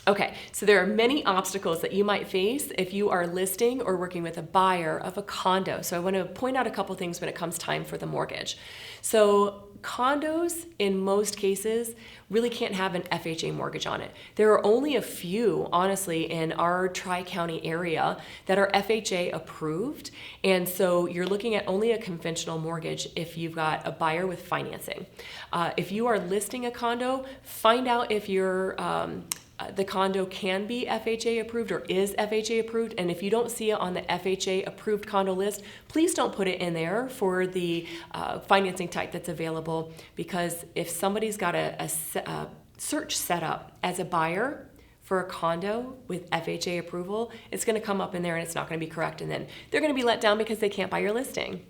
Okay, so there are many obstacles that you might face if you are listing or working with a buyer of a condo. So I want to point out a couple things when it comes time for the mortgage. So condos, in most cases, really can't have an FHA mortgage on it. There are only a few, honestly, in our Tri-County area that are FHA approved. And so you're looking at only a conventional mortgage if you've got a buyer with financing. If you are listing a condo, find out if you're the condo can be FHA approved or is FHA approved. And if you don't see it on the FHA approved condo list, please don't put it in there for the financing type that's available, because if somebody's got a search set up as a buyer for a condo with FHA approval, it's going to come up in there and it's not going to be correct. And then they're going to be let down because they can't buy your listing.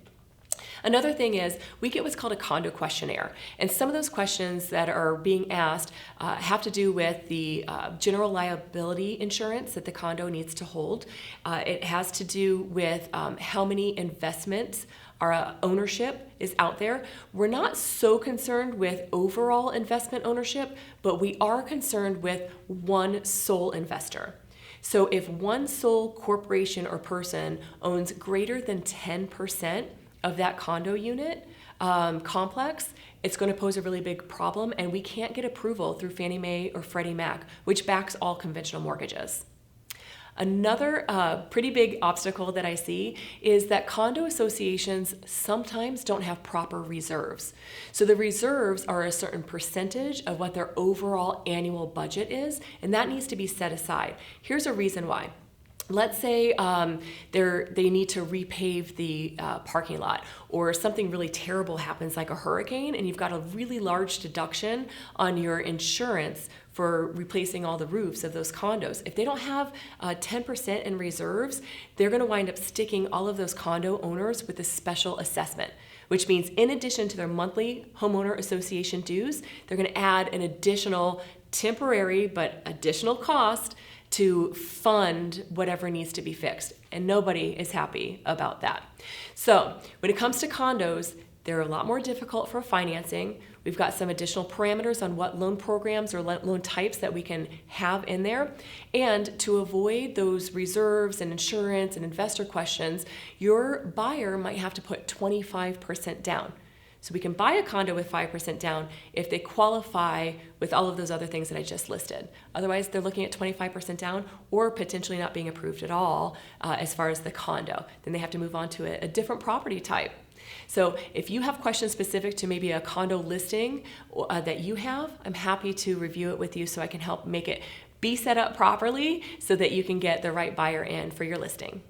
Another thing is we get what's called a condo questionnaire. And some of those questions that are being asked have to do with the general liability insurance that the condo needs to hold. It has to do with how many investments our ownership is out there. We're not so concerned with overall investment ownership, but we are concerned with one sole investor. So if one sole corporation or person owns greater than 10% of that condo unit complex, it's going to pose a really big problem, and we can't get approval through Fannie Mae or Freddie Mac, which backs all conventional mortgages. Another pretty big obstacle that I see is that condo associations sometimes don't have proper reserves. So the reserves are a certain percentage of what their overall annual budget is, and that needs to be set aside. Here's a reason why. Let's say they need to repave the parking lot, or something really terrible happens like a hurricane, and you've got a really large deduction on your insurance for replacing all the roofs of those condos. If they don't have 10% in reserves, they're going to wind up sticking all of those condo owners with a special assessment, which means in addition to their monthly homeowner association dues, they're going to add an additional temporary but additional cost to fund whatever needs to be fixed. And nobody is happy about that. So when it comes to condos, they're a lot more difficult for financing. We've got some additional parameters on what loan programs or loan types that we can have in there. And to avoid those reserves and insurance and investor questions, your buyer might have to put 25% down. So we can buy a condo with 5% down if they qualify with all of those other things that I just listed. Otherwise, they're looking at 25% down or potentially not being approved at all as far as the condo. Then they have to move on to a different property type. So if you have questions specific to maybe a condo listing that you have, I'm happy to review it with you so I can help make it be set up properly so that you can get the right buyer in for your listing.